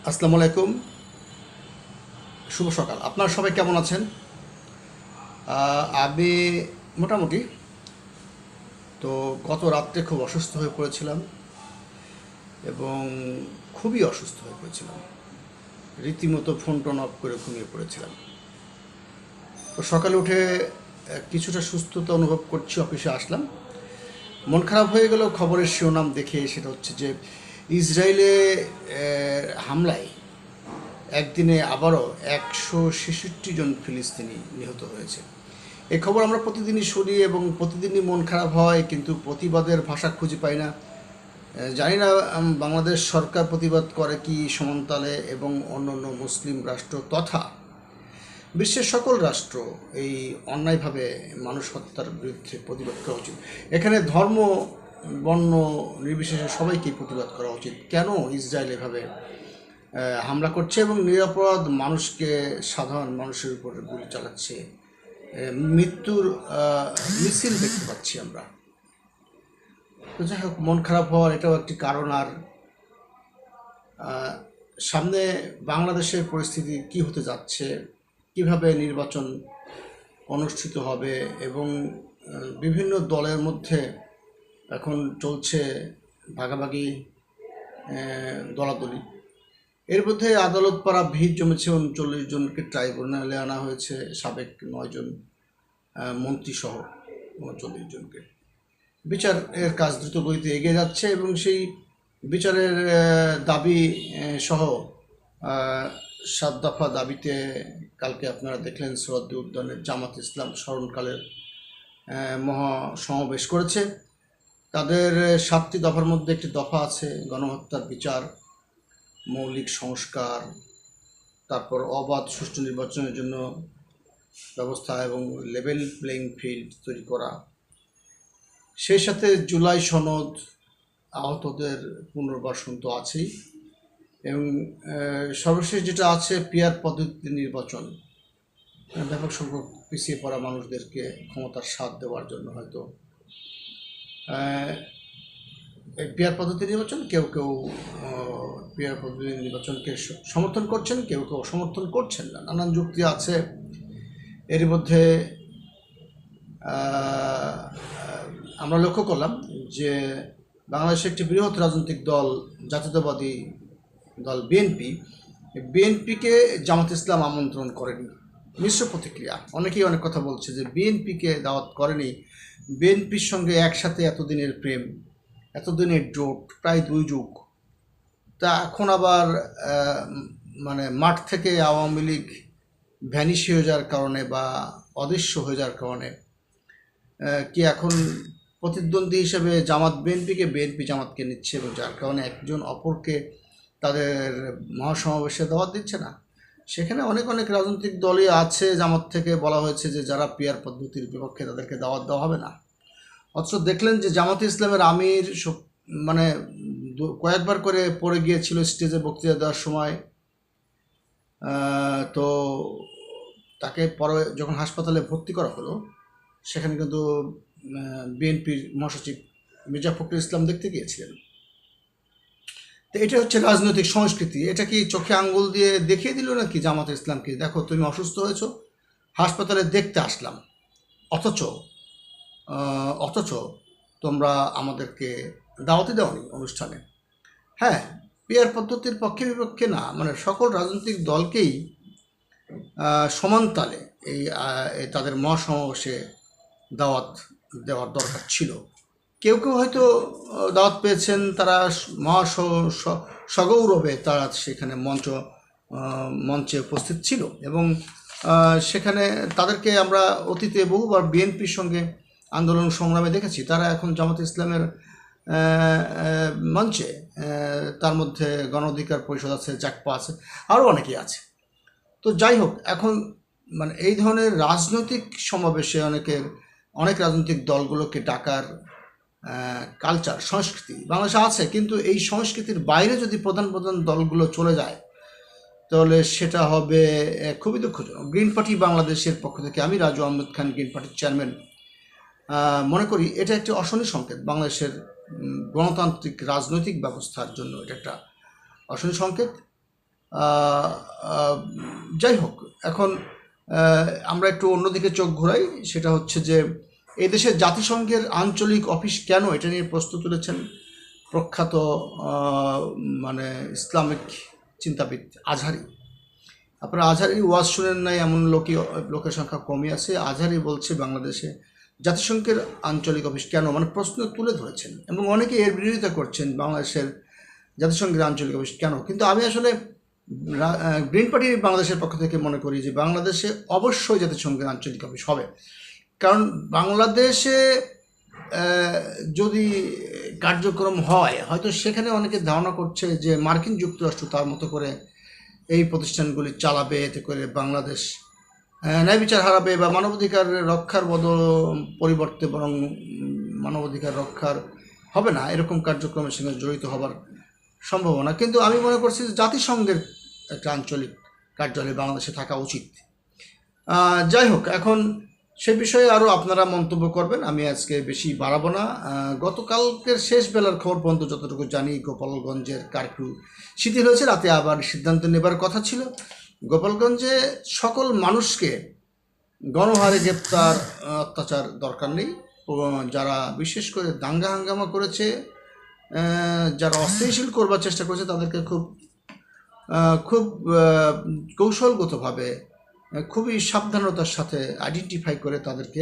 আসসালামু আলাইকুম, শুভ সকাল। আপনারা সবাই কেমন আছেন? আমি মোটামুটি। তো গত রাত্রে খুব অসুস্থ হয়ে পড়েছিলাম এবং খুবই অসুস্থ হয়ে পড়েছিলাম। রীতিমতো ফোন টোন অফ করে ঘুমিয়ে পড়েছিলাম। তো সকালে উঠে কিছুটা সুস্থতা অনুভব করছি, অফিসে আসলাম। মন খারাপ হয়ে গেল খবরের শিরোনাম দেখে। সেটা হচ্ছে যে ইসরায়েলে হামলায় একদিনে আবারও 166 জন ফিলিস্তিনি নিহত হয়েছে। এই খবর আমরা প্রতিদিনই শুনি এবং প্রতিদিনই মন খারাপ হয়, কিন্তু প্রতিবাদের ভাষা খুঁজে পাই না। জানি না বাংলাদেশ সরকার প্রতিবাদ করে কি সমানতালে, এবং অন্যান্য মুসলিম রাষ্ট্র তথা বিশ্বের সকল রাষ্ট্র এই অন্যায়ভাবে মানুষ হত্যার বিরুদ্ধে প্রতিবাদ করা উচিত। এখানে ধর্ম বর্ণ নির্বিশেষে সবাইকেই প্রতিবাদ করা উচিত। কেন ইসরায়েল এভাবে হামলা করছে এবং নিরপরাধ মানুষকে, সাধারণ মানুষের উপর গুলি চালাচ্ছে? মৃত্যুর মিছিল দেখতে পাচ্ছি আমরা। তো যাই হোক, মন খারাপ হওয়ার এটাও একটি কারণ। আর সামনে বাংলাদেশের পরিস্থিতি কি হতে যাচ্ছে, কিভাবে নির্বাচন অনুষ্ঠিত হবে, এবং বিভিন্ন দলের মধ্যে এখন চলছে ভাগাভাগি, দলাদলি। এর মধ্যে আদালত পাড়া ভিড় জমেছে। 39 জনকে ট্রাইব্যুনালে আনা হয়েছে, সাবেক 9 জন মন্ত্রী সহ 39 জনকে। বিচারের কাজ দ্রুত গতিতে এগিয়ে যাচ্ছে এবং সেই বিচারের দাবি সহ 7 দফা দাবিতে কালকে আপনারা দেখলেন সোহরাওয়ার্দী উদ্যানে জামাত ইসলাম স্মরণকালের মহা সমাবেশ করেছে। তাদের 7টি দফার মধ্যে একটি দফা আছে গণহত্যার বিচার, মৌলিক সংস্কার, তারপর অবাধ সুষ্ঠু নির্বাচনের জন্য ব্যবস্থা এবং লেভেল প্লেইং ফিল্ড তৈরি করা। সেই সাথে জুলাই সনদ, আহতদের পুনর্বাসন তো আছেই, এবং সর্বশেষ যেটা আছে পিয়ার পদ্ধতিতে নির্বাচন। ব্যাপক সংখ্যক পিছিয়ে পড়া মানুষদেরকে ক্ষমতার স্বাদ দেওয়ার জন্য হয়তো এই পিয়ার পদ্ধতি নির্বাচন, কেউ কেউ পিয়ার পদ্ধতি নির্বাচনকে সমর্থন করছেন, কেউ কেউ সমর্থন করছেন না, নানান যুক্তি আছে। এর মধ্যে আমরা লক্ষ্য করলাম যে বাংলাদেশে একটি বৃহৎ রাজনৈতিক দল, জাতীয়তাবাদী দল বিএনপিকে জামাত ইসলাম আমন্ত্রণ করেনি। মিশ্র প্রতিক্রিয়া। অনেকেই অনেক কথা বলছে যে বিএনপিকে দাওয়াত করেনি। বিএনপির সঙ্গে একসাথে এতদিনের প্রেম, এতদিনের জোট, প্রায় 2 যুগ। তা এখন আবার মানে মাঠ থেকে আওয়ামী লীগ ভ্যানিশ হয়ে যাওয়ার কারণে বা অদৃশ্য হয়ে যাওয়ার কারণে কি এখন প্রতিদ্বন্দ্বী হিসেবে জামাত বিএনপিকে, বিএনপি জামাতকে নিচ্ছে, এবং যার কারণে একজন অপরকে তাদের মহাসমাবেশে দাওয়াত দিচ্ছে না। সেখানে অনেক অনেক রাজনৈতিক দলই আছে। জামাত থেকে বলা হয়েছে যে যারা পিয়ার পদ্ধতির বিপক্ষে তাদেরকে দাওয়াত দেওয়া হবে না। অথচ দেখলেন যে জামাতে ইসলামের আমির মানে কয়েকবার করে পড়ে গিয়েছিল স্টেজে বক্তৃতা দেওয়ার সময়। তো তাকে পরে যখন হাসপাতালে ভর্তি করা হলো, সেখানে কিন্তু বিএনপির মহাসচিব মির্জা ফখরুল ইসলাম দেখতে গিয়েছিলেন। তো এটা হচ্ছে রাজনৈতিক সংস্কৃতি। এটা কি চোখে আঙ্গুল দিয়ে দেখিয়ে দিল নাকি জামাত ইসলামকে, দেখো তুমি অসুস্থ হয়েছো, হাসপাতালে দেখতে আসলাম, অথচ অথচ তোমরা আমাদেরকে দাওয়াতই দাওনি অনুষ্ঠানে। হ্যাঁ, পিয়ার পদ্ধতির পক্ষে বিপক্ষে না, মানে সকল রাজনৈতিক দলকেই সমান তালে এই তাদের মহাসমাবেশে দাওয়াত দেওয়ার দরকার ছিল। কেউ কেউ হয়তো দাওয়াত পেয়েছেন, তারা সগৌরবে তারা সেখানে মঞ্চে উপস্থিত ছিল, এবং সেখানে তাদেরকে আমরা অতীতে বহুবার বিএনপির সঙ্গে আন্দোলন সংগ্রামে দেখেছি। তারা এখন জামাত ইসলামের মঞ্চে, তার মধ্যে গণ অধিকার পরিষদ আছে, জাকপা আছে, আরও অনেকেই আছে। তো যাই হোক, এখন মানে এই ধরনের রাজনৈতিক সমাবেশে অনেক রাজনৈতিক দলগুলোকে ডাকার কালচার, সংস্কৃতি বাংলাদেশে আছে, কিন্তু এই সংস্কৃতির বাইরে যদি প্রধান প্রধান দলগুলো চলে যায় তাহলে সেটা হবে খুবই দুঃখজনক। গ্রিন পার্টি বাংলাদেশের পক্ষ থেকে আমি রাজু আহমেদ খান, গ্রিন পার্টির চেয়ারম্যান, মনে করি এটা একটি অশনি সংকেত। বাংলাদেশের গণতান্ত্রিক রাজনৈতিক ব্যবস্থার জন্য এটা একটা অশনি সংকেত। আহ, আহ, যাই হোক, এখন আমরা একটু অন্যদিকে চোখ ঘোরাই। সেটা হচ্ছে যে এই দেশের জাতিসংঘের আঞ্চলিক অফিস কেন, এটা নিয়ে প্রশ্ন তুলেছেন প্রখ্যাত আহ, মানে ইসলামিক চিন্তাবিদ আজহারি। আপনারা আজহারি ওয়াজ শুনেন নাই এমন লোকের সংখ্যা কমই আছে। আজহারি বলছে বাংলাদেশে জাতিসংঘের আঞ্চলিক অফিস কেন, মানে প্রশ্ন তুলে ধরেছেন এবং অনেকে এর বিরোধিতা করছেন বাংলাদেশের জাতিসংঘের আঞ্চলিক অফিস কেন। কিন্তু আমি আসলে গ্রিন পার্টি বাংলাদেশের পক্ষ থেকে মনে করি যে বাংলাদেশে অবশ্যই জাতিসংঘের আঞ্চলিক অফিস হবে। কারণ বাংলাদেশে যদি কার্যক্রম হয়, হয়তো সেখানে অনেকে ধারণা করছে যে মার্কিন যুক্তরাষ্ট্র তার মতো করে এই প্রতিষ্ঠানগুলি চালাবে, এতে করে বাংলাদেশ ন্যায় বিচার হারাবে বা মানবাধিকার রক্ষার পরিবর্তে বরং মানবাধিকার রক্ষার হবে না, এরকম কার্যক্রমের সঙ্গে জড়িত হবার সম্ভাবনা। কিন্তু আমি মনে করছি যে জাতিসংঘের একটা আঞ্চলিক কার্যালয় বাংলাদেশে থাকা উচিত। যাই হোক, এখন সে বিষয়ে আরও আপনারা মন্তব্য করবেন, আমি আজকে বেশি বাড়াবো না। গতকালকের শেষ বেলার খবর পর্যন্ত যতটুকু জানি, গোপালগঞ্জের কারফিউ শিথিল হয়েছে, রাতে আবার সিদ্ধান্ত নেবার কথা ছিল। গোপালগঞ্জে সকল মানুষকে গণহারে গ্রেপ্তার, অত্যাচার দরকার নেই। যারা বিশেষ করে দাঙ্গা হাঙ্গামা করেছে, যারা অস্থিতিশীল করবার চেষ্টা করেছে, তাদেরকে খুব খুব কৌশলগতভাবে খুবই সাবধানতার সাথে আইডেন্টিফাই করে তাদেরকে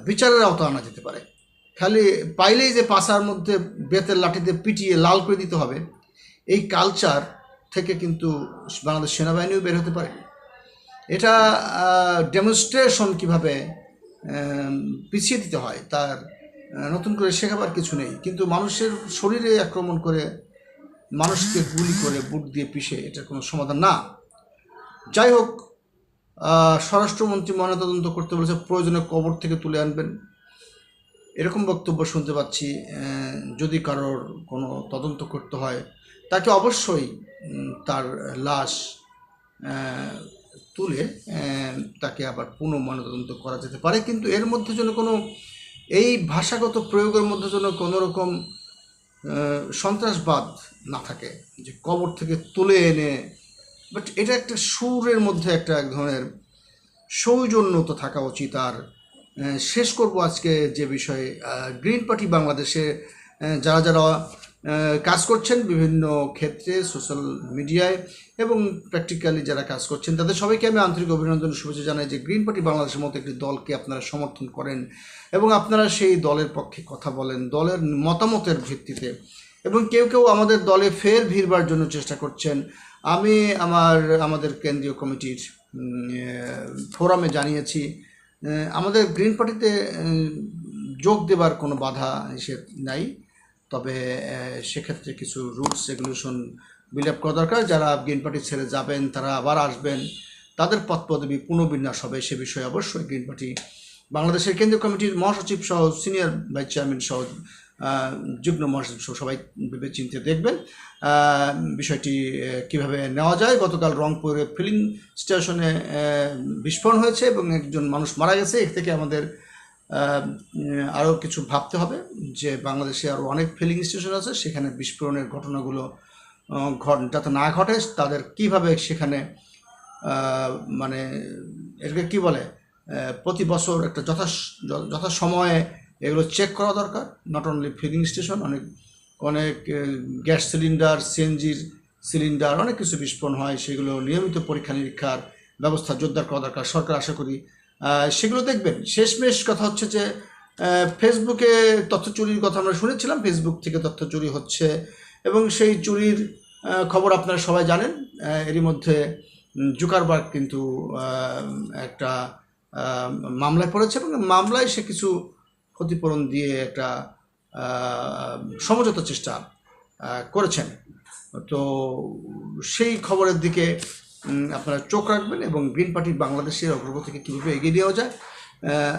বিচারের আওতা আনা যেতে পারে। খালি পাইলেই যে পাশার মধ্যে বেতের লাঠিতে পিটিয়ে লাল করে দিতে হবে, এই কালচার থেকে কিন্তু বাংলাদেশ সেনাবাহিনীও বের হতে পারে। এটা ডেমনস্ট্রেশন কীভাবে পিছিয়ে দিতে হয় তার নতুন করে শেখাবার কিছু নেই। কিন্তু মানুষের শরীরে আক্রমণ করে, মানুষকে গুলি করে, বুট দিয়ে পিষে, এটার কোনো সমাধান না। যাই হোক, স্বরাষ্ট্রমন্ত্রী ময়নাতদন্ত করতে বলেছে, প্রয়োজনে কবর থেকে তুলে আনবেন, এরকম বক্তব্য শুনতে পাচ্ছি। যদি কারোর কোনো তদন্ত করতে হয়, তাকে অবশ্যই তার লাশ তুলে তাকে আবার পুনঃ ময়নাতদন্ত করা যেতে পারে। কিন্তু এর মধ্যে যেন কোনো, এই ভাষাগত প্রয়োগের মধ্যে যেন কোনো রকম সন্ত্রাসবাদ না থাকে, যে কবর থেকে তুলে এনে। বাট এটা একটা সুরের মধ্যে একটা এক ধরনের সৌজন্যতা থাকা উচিত। আর শেষ করব আজকে যে বিষয়ে, গ্রিন পার্টি বাংলাদেশে যারা যারা কাজ করছেন বিভিন্ন ক্ষেত্রে, সোশ্যাল মিডিয়ায় এবং প্র্যাকটিক্যালি যারা কাজ করছেন, তাদের সবাইকে আমি আন্তরিক অভিনন্দন শুভেচ্ছা জানাই যে গ্রিন পার্টি বাংলাদেশের মতো একটি দলকে আপনারা সমর্থন করেন এবং আপনারা সেই দলের পক্ষে কথা বলেন দলের মতামতের ভিত্তিতে, এবং কেউ কেউ আমাদের দলে ফের ভিড়বার জন্য চেষ্টা করছেন। আমি আমাদের কেন্দ্রীয় কমিটির ফোরামে জানিয়েছি, আমাদের গ্রিন পার্টিতে যোগ দেবার কোনো বাধা নিষেধ নাই, তবে সেক্ষেত্রে কিছু রুলস রেগুলেশন বিলআপ করা দরকার। যারা গ্রিন পার্টি ছেড়ে যাবেন, তারা আবার আসবেন, তাদের পদ পদবি পুনর্বিন্যাস হবে, সে বিষয়ে অবশ্যই গ্রিন পার্টি বাংলাদেশের কেন্দ্রীয় কমিটির মহাসচিব সহ, সিনিয়র ভাইস চেয়ারম্যান সহ, যুগ্ম মহাসচিব সহ সবাই ভেবে চিন্তে দেখবেন বিষয়টি কিভাবে নেওয়া যায়। গতকাল রংপুরে ফিলিং স্টেশনে বিস্ফোরণ হয়েছে এবং একজন মানুষ মারা গেছে। এর থেকে আমাদের আরও কিছু ভাবতে হবে যে বাংলাদেশে আরও অনেক ফিলিং স্টেশন আছে, সেখানে বিস্ফোরণের ঘটনাগুলো যাতে না ঘটে, তাদের কিভাবে সেখানে মানে এটাকে কী বলে, প্রতি বছর একটা যথাসময়ে এগুলো চেক করা দরকার। নট অনলি ফিলিং স্টেশন, অনেক গ্যাস সিলিন্ডার, সিএনজির সিলিন্ডার, অনেক কিছু বিস্ফোরণ হয়, সেগুলো নিয়মিত পরীক্ষা নিরীক্ষার ব্যবস্থা জোরদার করা দরকার। সরকার আশা করি সেগুলো দেখবেন। শেষমেশ কথা হচ্ছে যে ফেসবুকে তথ্য চুরির কথা আমরা শুনেছিলাম, ফেসবুক থেকে তথ্য চুরি হচ্ছে এবং সেই চুরির খবর আপনারা সবাই জানেন। এরই মধ্যে জুকারবার্গ কিন্তু একটা মামলায় পড়েছে এবং মামলায় সে কিছু ক্ষতিপূরণ দিয়ে একটা সমঝোতার চেষ্টা করেছেন। তো সেই খবরের দিকে আপনারা চোখ রাখবেন এবং গ্রিন পার্টি বাংলাদেশের অগ্রগতিকে কীভাবে এগিয়ে দেওয়া যায়।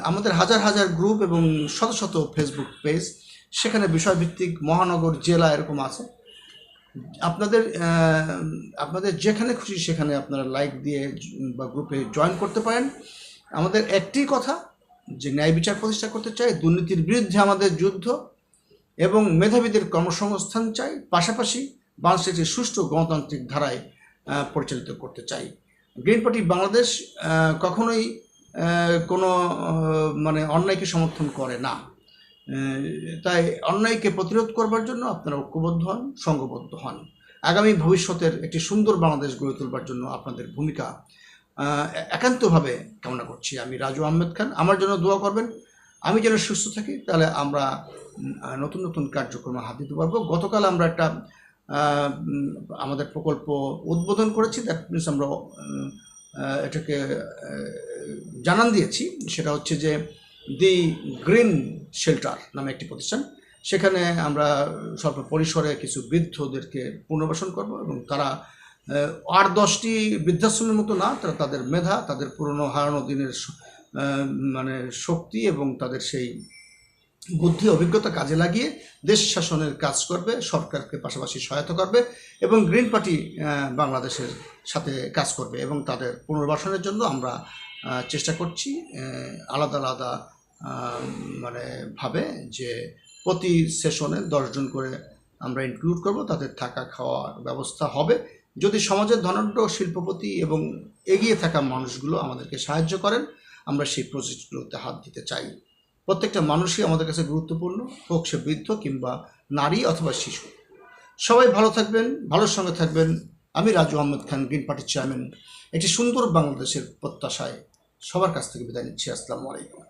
আমাদের হাজার হাজার গ্রুপ এবং শত শত ফেসবুক পেজ, সেখানে বিষয়ভিত্তিক মহানগর, জেলা এরকম আছে। আপনাদের যেখানে খুশি সেখানে আপনারা লাইক দিয়ে বা গ্রুপে জয়েন করতে পারেন। আমাদের একটি কথা, যে ন্যায় বিচার প্রতিষ্ঠা করতে চাই, দুর্নীতির বিরুদ্ধে আমাদের যুদ্ধ এবং মেধাবীদের কর্মসংস্থান চাই, পাশাপাশি বাংলাদেশের একটি সুষ্ঠু গণতান্ত্রিক ধারায় পরিচালিত করতে চাই। গ্রিন পার্টি বাংলাদেশ কখনোই কোনো মানে অন্যায়কে সমর্থন করে না। তাই অন্যায়কে প্রতিরোধ করবার জন্য আপনারা ঐক্যবদ্ধ হন, সংঘবদ্ধ হন। আগামী ভবিষ্যতের একটি সুন্দর বাংলাদেশ গড়ে তোলবার জন্য আপনাদের ভূমিকা একান্তভাবে কামনা করছি। আমি রাজু আহমেদ খান। আমার জন্য দোয়া করবেন, আমি যেন সুস্থ থাকি, তাহলে আমরা নতুন নতুন কার্যক্রমে হাত দিতে পারবো। গতকাল আমরা একটা আমাদের প্রকল্প উদ্বোধন করেছি, দ্যাট মিনস আমরা এটাকে জানান দিয়েছি। সেটা হচ্ছে যে দি গ্রিন শেল্টার নামে একটি প্রতিষ্ঠান। সেখানে আমরা স্বল্প পরিসরে কিছু বৃদ্ধদেরকে পুনর্বাসন করব এবং তারা 8-10টি বৃদ্ধাশ্রমের মতো না, তারা তাদের মেধা, তাদের পুরনো হারানো দিনের মানে শক্তি এবং তাদের সেই বুদ্ধি অভিজ্ঞতা কাজে লাগিয়ে দেশ শাসনের কাজ করবে, সরকারকে পাশাপাশি সহায়তা করবে এবং গ্রিন পার্টি বাংলাদেশের সাথে কাজ করবে এবং তাদের পুনর্বাসনের জন্য আমরা চেষ্টা করছি আলাদা আলাদা মানে ভাবে যে প্রতি সেশনে 10 জন করে আমরা ইনক্লুড করব, তাদের থাকা খাওয়ার ব্যবস্থা হবে। যদি সমাজের ধনাঢ্য শিল্পপতি এবং এগিয়ে থাকা মানুষগুলো আমাদেরকে সাহায্য করেন, আমরা সেই প্রজেক্টগুলোতে হাত দিতে চাই। প্রত্যেকটা মানুষই আমাদের কাছে গুরুত্বপূর্ণ, হোক সে বৃদ্ধ কিংবা নারী অথবা শিশু। সবাই ভালো থাকবেন, ভালোর সঙ্গে থাকবেন। আমি রাজু আহমেদ খান, গ্রিন পার্টির চেয়ারম্যান। একটি সুন্দর বাংলাদেশের প্রত্যাশায় সবার কাছ থেকে বিদায় নিচ্ছি। আসসালামু আলাইকুম।